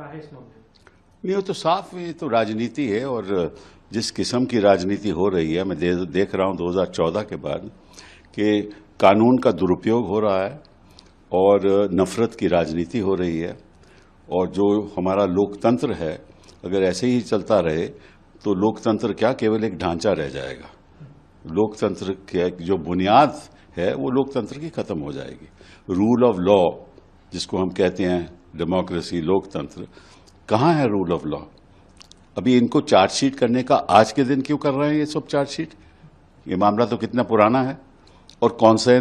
है इस मुद्दे? नहीं, वो तो साफ, ये तो राजनीति है। और जिस किस्म की राजनीति हो रही है, मैं देख रहा हूं 2014 के बाद कि कानून का दुरुपयोग हो रहा है और नफरत की राजनीति हो रही है। और जो हमारा लोकतंत्र है, अगर ऐसे ही चलता रहे तो लोकतंत्र क्या, केवल एक ढांचा रह जाएगा। लोकतंत्र के जो बुनियाद है वो लोकतंत्र की खत्म हो जाएगी। रूल ऑफ लॉ जिसको हम कहते हैं, डेमोक्रेसी, लोकतंत्र, कहाँ है रूल ऑफ लॉ? अभी इनको चार्जशीट करने का आज के दिन क्यों कर रहे हैं ये सब चार्जशीट? ये मामला तो कितना पुराना है। और कौन सा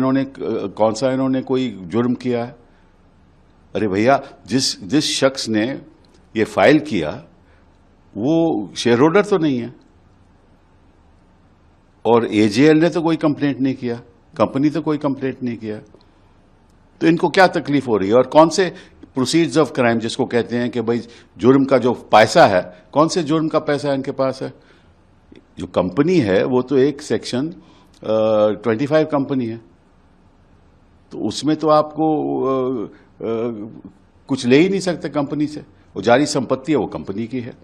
इन्होंने कोई जुर्म किया है? अरे भैया, जिस शख्स ने ये फाइल किया वो शेयर होल्डर तो नहीं है, और एजेएल ने तो कोई कंप्लेंट नहीं किया, कंपनी तो कोई कंप्लेंट नहीं किया। तो इनको क्या तकलीफ हो रही है? और कौन से प्रोसीड्स ऑफ क्राइम जिसको कहते हैं कि भाई जुर्म का जो पैसा है, कौन से जुर्म का पैसा इनके पास है? जो कंपनी है वो तो एक सेक्शन 25 कंपनी है, तो उसमें तो आपको कुछ ले ही नहीं सकते कंपनी से। वो जारी संपत्ति है, वो कंपनी की है।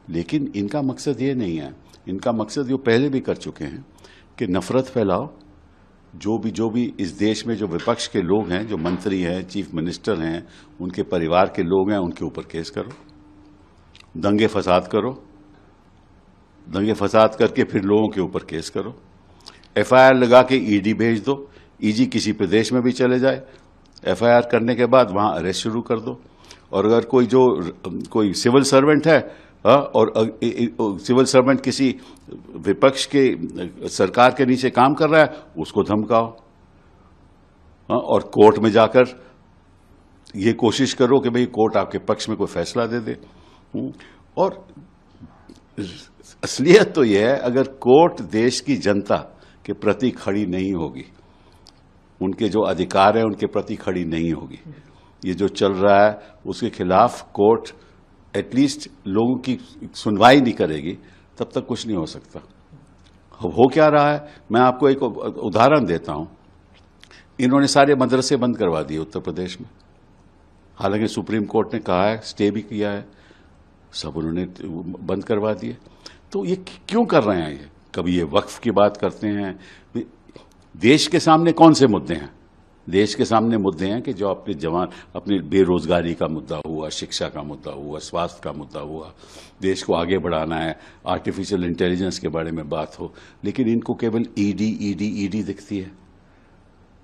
लेकिन इनका मकसद ये नहीं है। इनका मकसद जो पहले भी कर चुके हैं कि नफरत फैलाओ। जो भी इस देश में जो विपक्ष के लोग हैं, जो मंत्री हैं, चीफ मिनिस्टर हैं, उनके परिवार के लोग हैं, उनके ऊपर केस करो, दंगे फसाद करो, दंगे फसाद करके फिर लोगों के ऊपर केस करो, एफआईआर लगा के ईडी भेज दो। ईडी किसी प्रदेश में भी चले जाए, एफआईआर करने के बाद वहां अरेस्ट शुरू कर दो। और अगर कोई सिविल सर्वेंट है और सिविल सर्वेंट किसी विपक्ष के सरकार के नीचे काम कर रहा है, उसको धमकाओ और कोर्ट में जाकर ये कोशिश करो कि भाई कोर्ट आपके पक्ष में कोई फैसला दे दे। और असलियत तो यह है, अगर कोर्ट देश की जनता के प्रति खड़ी नहीं होगी, उनके जो अधिकार है उनके प्रति खड़ी नहीं होगी, ये जो चल रहा है उसके खिलाफ कोर्ट एटलीस्ट लोगों की सुनवाई नहीं करेगी, तब तक कुछ नहीं हो सकता। हो क्या रहा है, मैं आपको एक उदाहरण देता हूं। इन्होंने सारे मदरसे बंद करवा दिए उत्तर प्रदेश में, हालांकि सुप्रीम कोर्ट ने कहा है, स्टे भी किया है, सब उन्होंने बंद करवा दिए। तो ये क्यों कर रहे हैं? ये कभी ये वक्फ की बात करते हैं। देश के सामने कौन से मुद्दे हैं? देश के सामने मुद्दे हैं कि जो अपनी बेरोजगारी का मुद्दा हुआ, शिक्षा का मुद्दा हुआ, स्वास्थ्य का मुद्दा हुआ, देश को आगे बढ़ाना है, आर्टिफिशियल इंटेलिजेंस के बारे में बात हो। लेकिन इनको केवल ईडी दिखती है।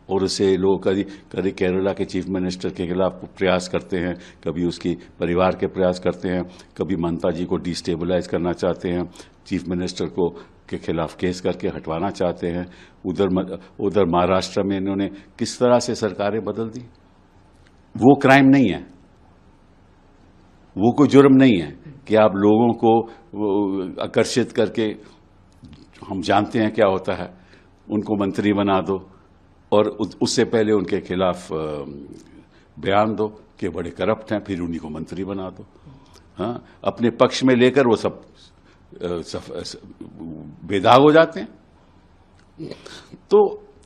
और उसे लोग कभी केरला के चीफ मिनिस्टर के खिलाफ प्रयास करते हैं, कभी उसकी परिवार के प्रयास करते हैं, कभी ममता जी को डिस्टेबलाइज करना चाहते हैं, चीफ मिनिस्टर को के खिलाफ केस करके हटवाना चाहते हैं। उधर महाराष्ट्र में इन्होंने किस तरह से सरकारें बदल दी। वो क्राइम नहीं है, वो कोई जुर्म नहीं है कि आप लोगों को आकर्षित करके, हम जानते हैं क्या होता है, उनको मंत्री बना दो और उससे पहले उनके खिलाफ बयान दो कि बड़े करप्ट हैं, फिर उन्हीं को मंत्री बना दो। हाँ, अपने पक्ष में लेकर वो सब बेदाग हो जाते हैं। तो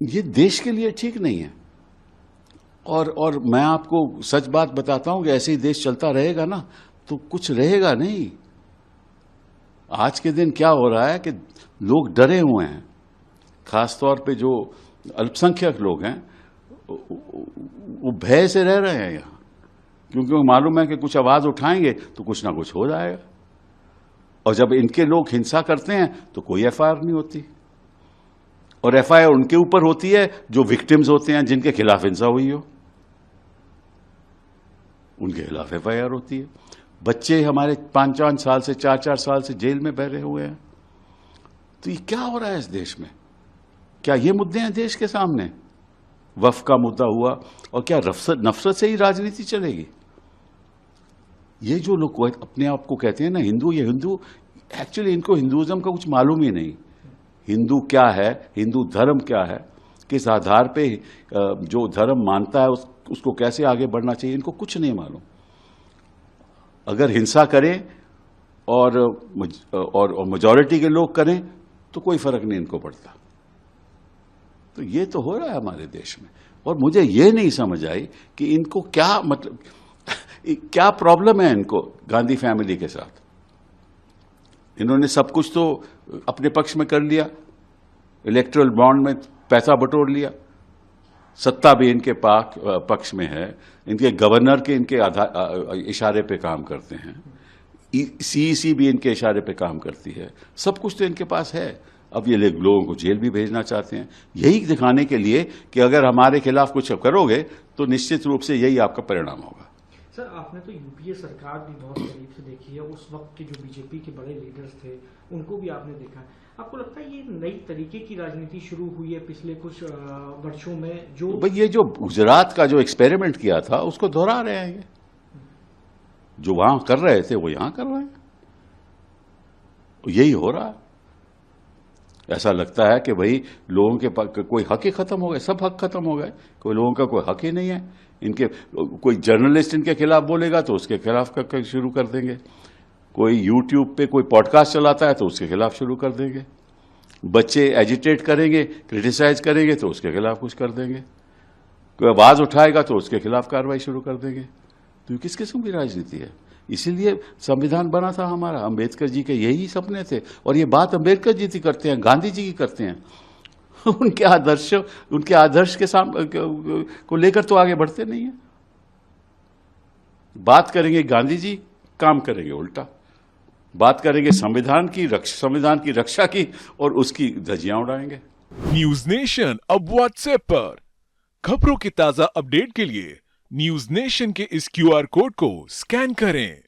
ये देश के लिए ठीक नहीं है। और मैं आपको सच बात बताता हूं कि ऐसे ही देश चलता रहेगा ना तो कुछ रहेगा नहीं। आज के दिन क्या हो रहा है कि लोग डरे हुए हैं, खासतौर पे जो अल्पसंख्यक लोग हैं वो भय से रह रहे हैं यहां, क्योंकि मालूम है कि कुछ आवाज उठाएंगे तो कुछ ना कुछ हो जाएगा। और जब इनके लोग हिंसा करते हैं तो कोई एफआईआर नहीं होती, और एफआईआर उनके ऊपर होती है जो विक्टिम्स होते हैं, जिनके खिलाफ हिंसा हुई हो, उनके खिलाफ एफआईआर होती है। बच्चे हमारे 5-5 साल से 4-4 साल से जेल में बह रहे हुए हैं। तो ये क्या हो रहा है इस देश में? क्या ये मुद्दे हैं देश के सामने? वक्फ का मुद्दा हुआ, और क्या नफरत से ही राजनीति चलेगी? ये जो लोग अपने आप को कहते हैं ना हिंदू, ये हिंदू एक्चुअली इनको हिंदुइज्म का कुछ मालूम ही नहीं। हिंदू क्या है, हिंदू धर्म क्या है, किस आधार पे जो धर्म मानता है उसको कैसे आगे बढ़ना चाहिए, इनको कुछ नहीं मालूम। अगर हिंसा करें और मेजॉरिटी के लोग करें तो कोई फर्क नहीं इनको पड़ता। तो ये तो हो रहा है हमारे देश में। और मुझे ये नहीं समझ आई कि इनको क्या मतलब, क्या प्रॉब्लम है इनको गांधी फैमिली के साथ? इन्होंने सब कुछ तो अपने पक्ष में कर लिया, इलेक्टोरल बॉन्ड में पैसा बटोर लिया, सत्ता भी इनके पक्ष में है, इनके गवर्नर के इनके इशारे पे काम करते हैं, सीईसी भी इनके इशारे पे काम करती है, सब कुछ तो इनके पास है। अब ये लोगों को जेल भी भेजना चाहते हैं, यही दिखाने के लिए कि अगर हमारे खिलाफ कुछ करोगे तो निश्चित रूप से यही आपका परिणाम होगा। सर, आपने तो यूपीए सरकार भी बहुत करीब से देखी है, उस वक्त के जो बीजेपी के बड़े लीडर्स थे उनको भी आपने देखा है। आपको लगता है ये नई तरीके की राजनीति शुरू हुई है पिछले कुछ वर्षों में? जो भाई ये जो गुजरात का जो एक्सपेरिमेंट किया था उसको दोहरा रहे हैं, ये जो वहां कर रहे थे वो यहां कर रहे हैं, यही हो रहा है। ऐसा लगता है कि भाई लोगों के कोई हक ही खत्म हो गए, सब हक खत्म हो गए, कोई लोगों का कोई हक ही नहीं है। इनके कोई जर्नलिस्ट इनके खिलाफ बोलेगा तो उसके खिलाफ शुरू कर देंगे, कोई यूट्यूब पे कोई पॉडकास्ट चलाता है तो उसके खिलाफ शुरू कर देंगे, बच्चे एजिटेट करेंगे, क्रिटिसाइज करेंगे तो उसके खिलाफ कुछ कर देंगे, कोई आवाज उठाएगा तो उसके खिलाफ कार्रवाई शुरू कर देंगे। तो किस किस्म की राजनीति है? इसीलिए संविधान बना था हमारा, अंबेडकर जी के यही सपने थे, और ये बात अंबेडकर जी की करते हैं, गांधी जी की करते हैं। उनके आदर्श के सामने को लेकर तो आगे बढ़ते नहीं है। बात करेंगे गांधी जी, काम करेंगे उल्टा, बात करेंगे संविधान की रक्षा की और उसकी धज्जियां उड़ाएंगे। न्यूज नेशन अब व्हाट्सएप पर खबरों की ताजा अपडेट के लिए न्यूज नेशन के इस QR कोड को स्कैन करें।